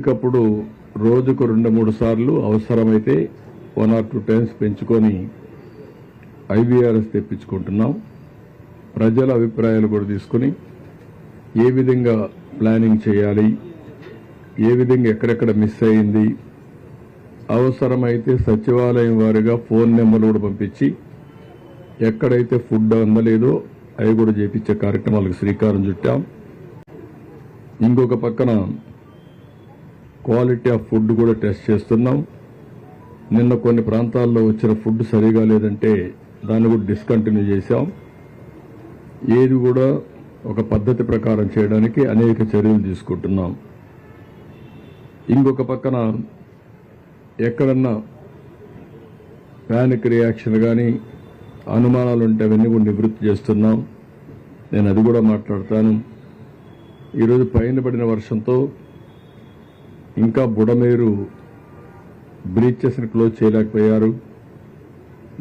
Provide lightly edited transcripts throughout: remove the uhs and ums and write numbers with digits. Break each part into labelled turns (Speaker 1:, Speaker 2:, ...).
Speaker 1: ఇకప్పుడు రోజుకు 2-3 సార్లు అవసరమైతే 1 or 2 times పెంచుకొని ఐవీఆర్ఎస్ తెప్పించుకుంటున్నాం. ప్రజల అభిప్రాయాలు కూడా తీసుకుని ఏ విధంగా ప్లానింగ్ చేయాలి, ఏ విధంగా ఎక్కడెక్కడ మిస్ అయింది, అవసరమైతే సచివాలయం వారిగా ఫోన్ నెంబర్లు కూడా పంపించి ఎక్కడైతే ఫుడ్ అందలేదో అవి కూడా చేపించే కార్యక్రమాలకు శ్రీకారం చుట్టాం. ఇంకొక పక్కన క్వాలిటీ ఆఫ్ ఫుడ్ కూడా టెస్ట్ చేస్తున్నాం. నిన్న కొన్ని ప్రాంతాల్లో వచ్చిన ఫుడ్ సరిగా లేదంటే దాన్ని కూడా డిస్కంటిన్యూ చేశాం. ఏది కూడా ఒక పద్ధతి ప్రకారం చేయడానికి అనేక చర్యలు తీసుకుంటున్నాం. ఇంకొక పక్కన ఎక్కడన్నా ప్యానిక్ రియాక్షన్ కానీ అనుమానాలు ఉంటే అవన్నీ కూడా నివృత్తి చేస్తున్నాం. నేను అది కూడా మాట్లాడతాను. ఈరోజు పైన పడిన వర్షంతో ఇంకా బుడమేరు బ్రీచెస్ని క్లోజ్ చేయలేకపోయారు.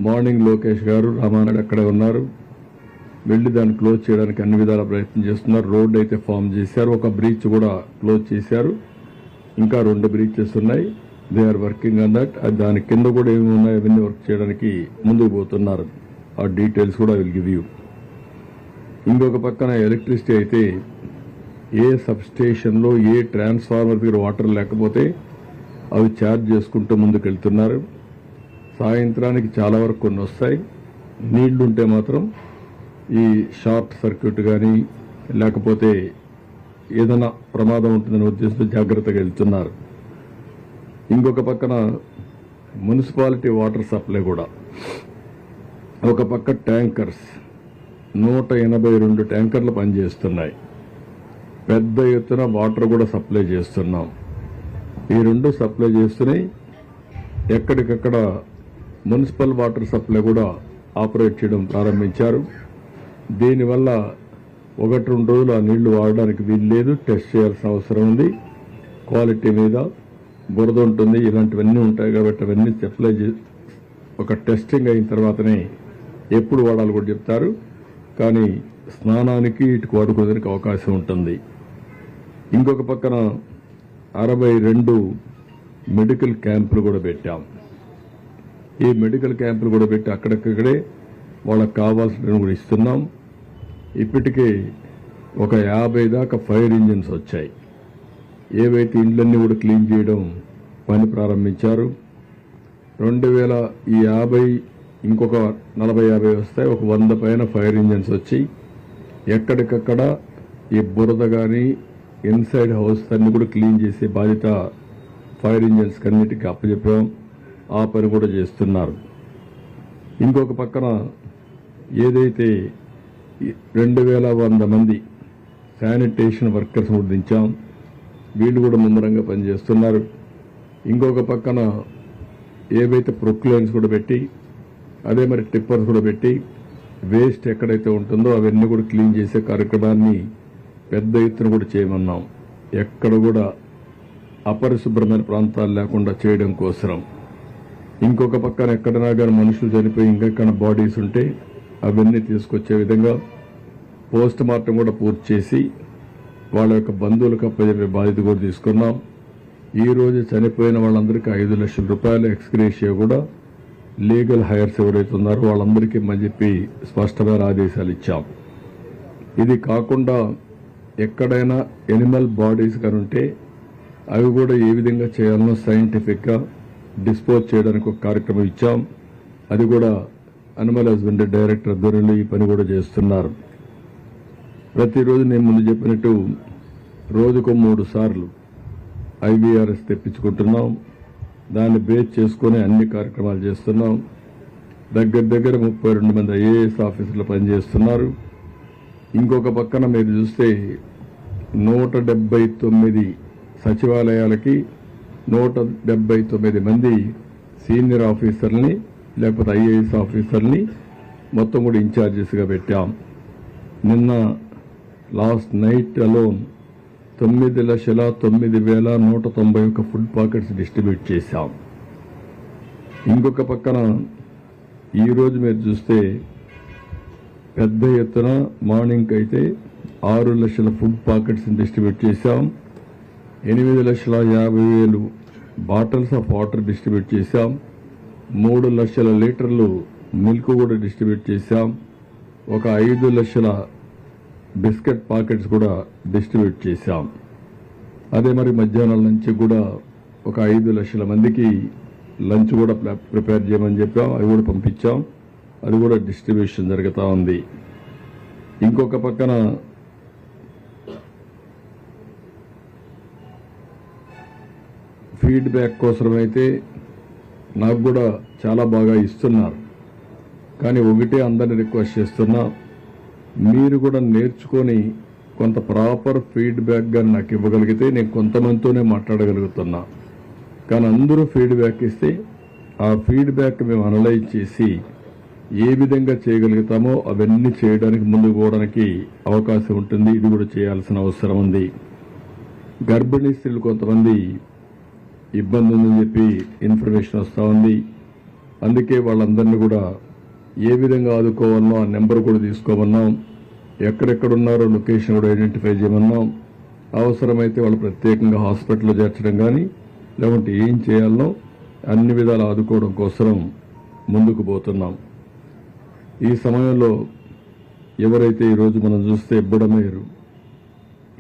Speaker 1: మార్నింగ్ లోకేష్ గారు రామానాయుడు అక్కడే ఉన్నారు, వెళ్లి దాన్ని క్లోజ్ చేయడానికి అన్ని విధాల ప్రయత్నం చేస్తున్నారు. రోడ్డు అయితే ఫామ్ చేశారు, ఒక బ్రీచ్ కూడా క్లోజ్ చేశారు, ఇంకా 2 బ్రీచెస్ ఉన్నాయి. They are working on that. దాని కింద కూడా ఏమి ఉన్నాయి అవన్నీ వర్క్ చేయడానికి ముందుకు పోతున్నారు. ఆ డీటెయిల్స్ కూడా విల్ గివ్ యూ. ఇంకొక పక్కన ఎలక్ట్రిసిటీ అయితే ఏ సబ్ స్టేషన్లో ఏ ట్రాన్స్ఫార్మర్ దగ్గర వాటర్ లేకపోతే అవి ఛార్జ్ చేసుకుంటూ ముందుకు వెళ్తున్నారు. సాయంత్రానికి చాలా వరకు కొన్ని వస్తాయి. నీళ్లుంటే మాత్రం ఈ షార్ట్ సర్క్యూట్ కానీ లేకపోతే ఏదైనా ప్రమాదం ఉంటుందని ఉద్దేశంతో జాగ్రత్తగా వెళ్తున్నారు. ఇంకొక పక్కన మున్సిపాలిటీ వాటర్ సప్లై కూడా ఒక పక్క ట్యాంకర్స్ 182 ట్యాంకర్లు పనిచేస్తున్నాయి. పెద్ద ఎత్తున వాటర్ కూడా సప్లై చేస్తున్నాం. ఈ 2 సప్లై చేస్తున్నాయి. ఎక్కడికక్కడ మున్సిపల్ వాటర్ సప్లై కూడా ఆపరేట్ చేయడం ప్రారంభించారు. దీనివల్ల 1-2 రోజులు ఆ నీళ్లు వాడడానికి వీలు లేదు. టెస్ట్ చేయాల్సిన అవసరం ఉంది. క్వాలిటీ మీద బురద ఉంటుంది, ఇలాంటివన్నీ ఉంటాయి కాబట్టి అవన్నీ సప్లై ఒక టెస్టింగ్ అయిన తర్వాతనే ఎప్పుడు వాడాలి కూడా చెప్తారు. కానీ స్నానానికి ఇటుకు వాడుకోవడానికి అవకాశం ఉంటుంది. ఇంకొక పక్కన 62 మెడికల్ క్యాంపులు కూడా పెట్టాం. ఈ మెడికల్ క్యాంపులు కూడా పెట్టి అక్కడక్కడే వాళ్ళకి కావాల్సినవి కూడా ఇస్తున్నాం. ఇప్పటికే ఒక 50 దాకా ఫైర్ ఇంజిన్స్ వచ్చాయి. ఏవైతే ఇండ్లన్నీ కూడా క్లీన్ చేయడం పని ప్రారంభించారు. 2050 ఇంకొక 40-50 వస్తాయి. ఒక 100 పైన ఫైర్ ఇంజిన్స్ వచ్చి ఎక్కడికక్కడ ఈ బురద కానీ ఇన్సైడ్ హౌస్ అన్ని కూడా క్లీన్ చేసే బాధ్యత ఫైర్ ఇంజిన్స్ అన్నిటికీ అప్పచెప్పాం. ఆ పని కూడా చేస్తున్నారు. ఇంకొక పక్కన ఏదైతే 2100 మంది శానిటేషన్ వర్కర్స్ కూడా దించాం. వీళ్ళు కూడా ముమ్మరంగా పనిచేస్తున్నారు. ఇంకొక పక్కన ఏవైతే ప్రొక్లైన్స్ కూడా పెట్టి అదే మరి టిప్పర్స్ కూడా పెట్టి వేస్ట్ ఎక్కడైతే ఉంటుందో అవన్నీ కూడా క్లీన్ చేసే కార్యక్రమాన్ని పెద్ద ఎత్తున కూడా చేయమన్నాం. ఎక్కడ కూడా అపరిశుభ్రమైన ప్రాంతాలు లేకుండా చేయడం కోసం. ఇంకొక పక్కన ఎక్కడైనా కానీ మనుషులు చనిపోయి ఇంకెక్కడ బాడీస్ ఉంటే అవన్నీ తీసుకొచ్చే విధంగా పోస్ట్ మార్టం కూడా పూర్తి చేసి వాళ్ళ యొక్క బంధువులకు అప్పచెప్పే బాధ్యత కూడా తీసుకున్నాం. ఈ రోజు చనిపోయిన వాళ్ళందరికీ 5 లక్షల రూపాయల ఎక్స్గ్రేషియా కూడా లీగల్ హైర్స్ ఎవరైతే ఉన్నారో వాళ్ళందరికీ అని చెప్పి స్పష్టమైన ఆదేశాలు ఇచ్చాం. ఇది కాకుండా ఎక్కడైనా ఎనిమల్ బాడీస్ కనుంటే అవి కూడా ఏ విధంగా చేయాలనో సైంటిఫిక్గా డిస్పోజ్ చేయడానికి ఒక కార్యక్రమం ఇచ్చాం. అది కూడా అనిమల్ హస్బెండరీ డైరెక్టర్ ఆధ్వర్యంలో ఈ పని కూడా చేస్తున్నారు. ప్రతిరోజు నేను ముందు చెప్పినట్టు రోజుకు 3 సార్లు ఐవీఆర్ఎస్ తెప్పించుకుంటున్నాం. దాన్ని బేస్ చేసుకుని అన్ని కార్యక్రమాలు చేస్తున్నాం. దగ్గర 32 మంది ఐఏఎస్ ఆఫీసర్లు పనిచేస్తున్నారు. ఇంకొక పక్కన మీరు చూస్తే 179 సచివాలయాలకి 179 మంది సీనియర్ ఆఫీసర్లని లేకపోతే ఐఏఎస్ ఆఫీసర్ని మొత్తం కూడా ఇన్ఛార్జెస్గా పెట్టాం. నిన్న last night alone 9,09,191 food packets distribute చేశాం. ఇంకొక పక్కన ఈరోజు మీరు చూస్తే పెద్ద ఎత్తున మార్నింగ్ అయితే 6 లక్షల ఫుడ్ పాకెట్స్ డిస్ట్రిబ్యూట్ చేశాం. 8,50,000 బాటిల్స్ ఆఫ్ వాటర్ డిస్ట్రిబ్యూట్ చేశాం. 3 లక్షల లీటర్లు మిల్క్ కూడా డిస్ట్రిబ్యూట్ చేశాం. ఒక 5 లక్షల బిస్కెట్ పాకెట్స్ కూడా డిస్ట్రిబ్యూట్ చేశాం. అదే మరి మధ్యాహ్నం నుంచి కూడా ఒక 5 లక్షల మందికి లంచ్ కూడా ప్రిపేర్ చేయమని చెప్పాం. అవి కూడా పంపించాం. అది కూడా డిస్ట్రిబ్యూషన్ జరుగుతూ ఉంది. ఇంకొక పక్కన ఫీడ్బ్యాక్ కోసమైతే నాకు కూడా చాలా బాగా ఇస్తున్నారు. కానీ ఒకటే అందరిని రిక్వెస్ట్ చేస్తున్నా, మీరు కూడా నేర్చుకొని కొంత ప్రాపర్ ఫీడ్బ్యాక్ కానీ నాకు ఇవ్వగలిగితే నేను కొంతమందితోనే మాట్లాడగలుగుతున్నా. కానీ అందరూ ఫీడ్బ్యాక్ ఇస్తే ఆ ఫీడ్బ్యాక్ మేము అనలైజ్ చేసి ఏ విధంగా చేయగలుగుతామో అవన్నీ చేయడానికి ముందుకు పోవడానికి అవకాశం ఉంటుంది. ఇది కూడా చేయాల్సిన అవసరం ఉంది. గర్భిణీ స్త్రీలు కొంతమంది ఇబ్బంది ఉందని చెప్పి ఇన్ఫర్మేషన్ వస్తూ ఉంది. అందుకే వాళ్ళందరినీ కూడా ఏ విధంగా ఆదుకోవాలనో ఆ నెంబర్ కూడా తీసుకోమన్నాం. ఎక్కడెక్కడున్నారో లొకేషన్ కూడా ఐడెంటిఫై చేయమన్నాం. అవసరమైతే వాళ్ళు ప్రత్యేకంగా హాస్పిటల్లో చేర్చడం కానీ లేకుంటే ఏం చేయాలనో అన్ని విధాలు ఆదుకోవడం కోసం ముందుకు పోతున్నాం. ఈ సమయంలో ఎవరైతే ఈరోజు మనం చూస్తే బుడమేరు,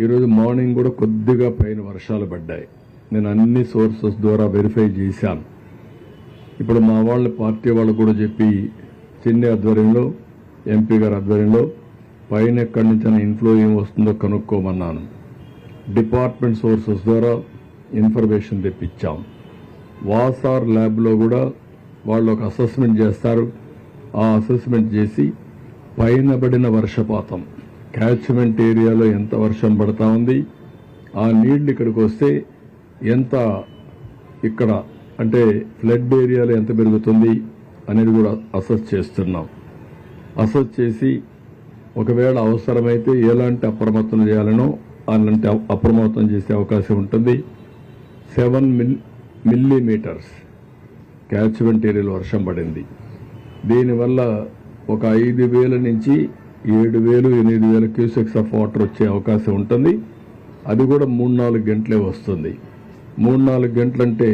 Speaker 1: ఈరోజు మార్నింగ్ కూడా కొద్దిగా పైన వర్షాలు పడ్డాయి. నేను అన్ని సోర్సెస్ ద్వారా వెరిఫై చేశాను. ఇప్పుడు మా వాళ్ళ పార్టీ వాళ్ళు కూడా చెప్పి చిన్ని ఆధ్వర్యంలో, ఎంపీ గారి ఆధ్వర్యంలో పైన ఎక్కడి నుంచి ఇన్ఫ్లో ఏం వస్తుందో కనుక్కోమన్నాను. డిపార్ట్మెంట్ సోర్సెస్ ద్వారా ఇన్ఫర్మేషన్ తెప్పించాం. వాసార్ ల్యాబ్లో కూడా వాళ్ళు ఒక అసెస్మెంట్ చేస్తారు. ఆ అసెస్మెంట్ చేసి పైన పడిన వర్షపాతం, క్యాచ్మెంట్ ఏరియాలో ఎంత వర్షం పడతా ఉంది, ఆ నీళ్లు ఇక్కడికి వస్తే ఎంత ఇక్కడ అంటే ఫ్లడ్ ఏరియాలో ఎంత పెరుగుతుంది అనేది కూడా అసెస్ చేస్తున్నాం. అసెస్ చేసి ఒకవేళ అవసరమైతే ఎలాంటి అప్రమత్తం చేయాలనో అలాంటి అప్రమత్తం చేసే అవకాశం ఉంటుంది. 7 మిల్లీమీటర్స్ క్యాచ్మెంట్ ఏరియాలో వర్షం పడింది. దీనివల్ల ఒక 5,000 నుంచి 7,000, 8,000 క్యూసెక్స్ ఆఫ్ వాటర్ వచ్చే అవకాశం ఉంటుంది. అది కూడా 3-4 గంటలే వస్తుంది. 3-4 గంటలంటే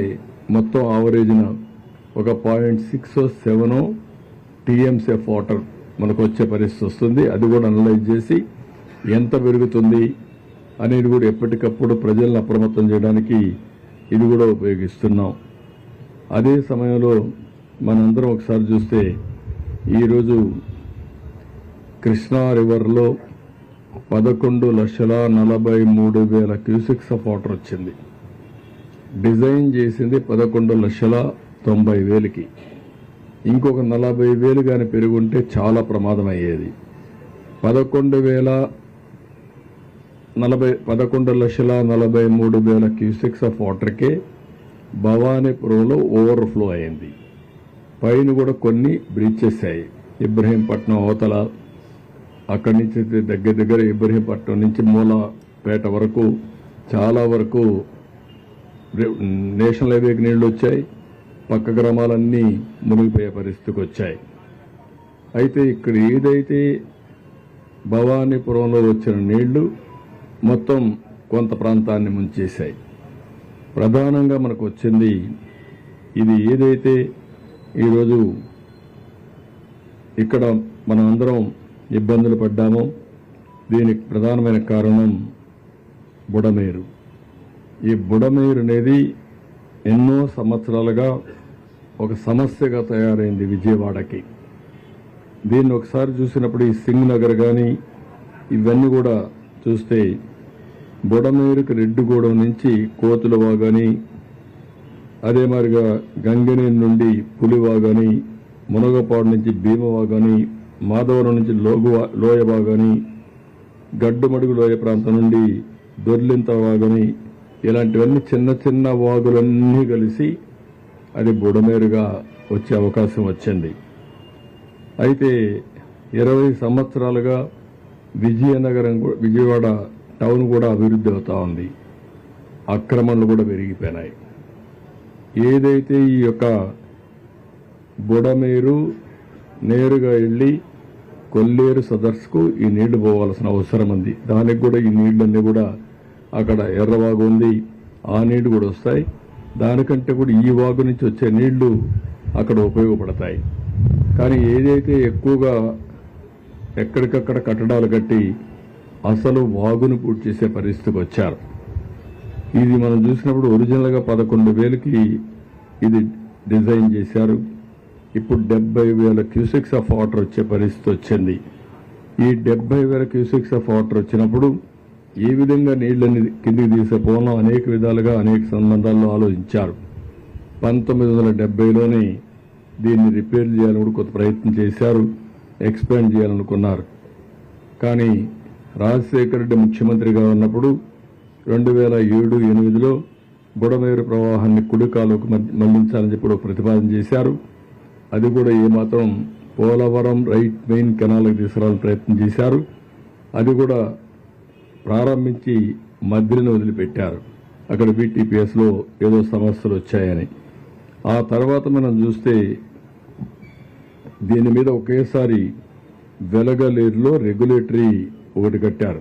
Speaker 1: మొత్తం ఆవరేజ్న ఒక 0.6-7 టీఎంసీ ఆఫ్ వాటర్ మనకు వచ్చే పరిస్థితి వస్తుంది. అది కూడా అనలైజ్ చేసి ఎంత పెరుగుతుంది అనేది కూడా ఎప్పటికప్పుడు ప్రజలను అప్రమత్తం చేయడానికి ఇది కూడా ఉపయోగిస్తున్నాం. అదే సమయంలో మనందరం ఒకసారి చూస్తే ఈరోజు కృష్ణా రివర్లో 11,43,000 క్యూసెక్స్ ఆఫ్ వాటర్ వచ్చింది. డిజైన్ చేసింది 11,90,000కి. ఇంకొక 40,000 కానీ పెరుగుంటే చాలా ప్రమాదం అయ్యేది. 11,43,000 క్యూసెక్స్ ఆఫ్ వాటర్కే భవానీపురంలో ఓవర్ఫ్లో అయింది. పైన కూడా కొన్ని బ్రీచెస్ అయ్యాయి. ఇబ్రహీంపట్నం అవతల అక్కడి నుంచి దగ్గర ఇబ్రహీంపట్నం నుంచి మూలపేట వరకు చాలా వరకు నేషనల్ హైవేకి నీళ్లు వచ్చాయి. పక్క గ్రామాలన్నీ మునిగిపోయే పరిస్థితికి వచ్చాయి. అయితే ఇక్కడ ఏదైతే భవానీపురంలో వచ్చిన నీళ్లు మొత్తం కొంత ప్రాంతాన్ని ముంచేశాయి. ప్రధానంగా మనకు వచ్చింది ఇది ఏదైతే ఈరోజు ఇక్కడ మనం అందరం ఇబ్బందులు పడ్డామో దీనికి ప్రధానమైన కారణం బుడమేరు. ఈ బుడమేరు అనేది ఎన్నో సంవత్సరాలుగా ఒక సమస్యగా తయారైంది విజయవాడకి. దీన్ని ఒకసారి చూసినప్పుడు ఈ సింగ్ నగర్ కానీ ఇవన్నీ కూడా చూస్తే బుడమేరుకి రెడ్డిగూడెం నుంచి కోతులవాగని, అదే మాదిరిగా గంగనేని నుండి పులివాగని, మునగపాడు నుంచి భీమవాగని, మాధవరం నుంచి లోయవాగని, గడ్డుమడుగు లోయ ప్రాంతం నుండి దొర్లింత వాగని, ఇలాంటివన్నీ చిన్న చిన్న వాగులన్నీ కలిసి అది బుడమేరుగా వచ్చే అవకాశం వచ్చింది. అయితే 20 సంవత్సరాలుగా విజయవాడ టౌన్ కూడా అభివృద్ధి అవుతా ఉంది. అక్రమణలు కూడా పెరిగిపోయినాయి. ఏదైతే ఈ యొక్క బుడమేరు నేరుగా వెళ్ళి కొల్లేరు సదర్స్కు ఈ నీళ్లు పోవాల్సిన అవసరం ఉంది. దానికి కూడా ఈ నీళ్లన్నీ కూడా అక్కడ ఎర్రవాగు ఉంది, ఆ నీళ్లు కూడా వస్తాయి. దానికంటే కూడా ఈ వాగు నుంచి వచ్చే నీళ్లు అక్కడ ఉపయోగపడతాయి. కానీ ఏదైతే ఎక్కువగా ఎక్కడికక్కడ కట్టడాలు కట్టి అసలు వాగును పూర్తి చేసే పరిస్థితికి వచ్చారు. ఇది మనం చూసినప్పుడు ఒరిజినల్గా 11,000కి ఇది డిజైన్ చేశారు. ఇప్పుడు 70,000 క్యూసెక్స్ ఆఫ్ వాటర్ వచ్చే పరిస్థితి వచ్చింది. ఈ 70,000 క్యూసెక్స్ ఆఫ్ వాటర్ వచ్చినప్పుడు ఏ విధంగా నీళ్లని కిందికి తీసుకుపోవడం అనేక విధాలుగా అనేక సంబంధాల్లో ఆలోచించారు. 1970లోనే దీన్ని రిపేర్ చేయాలని కూడా కొంత ప్రయత్నం చేశారు, ఎక్స్పాండ్ చేయాలనుకున్నారు. కానీ రాజశేఖర రెడ్డి ముఖ్యమంత్రిగా ఉన్నప్పుడు 2007-8లో బుడమేరు ప్రవాహాన్ని కుడికాలకు మళ్లించాలని చెప్పి ఒక ప్రతిపాదన చేశారు. అది కూడా ఏమాత్రం పోలవరం రైట్ మెయిన్ కెనాల్కి తీసుకురావాలని ప్రయత్నం చేశారు. అది కూడా ప్రారంభించి మధ్యలో వదిలిపెట్టారు. అక్కడ BTPSలో ఏదో సమస్యలు వచ్చాయని. ఆ తర్వాత మనం చూస్తే దీని మీద ఒకేసారి వెలగలేరులో రెగ్యులేటరీ ఒకటి కట్టారు.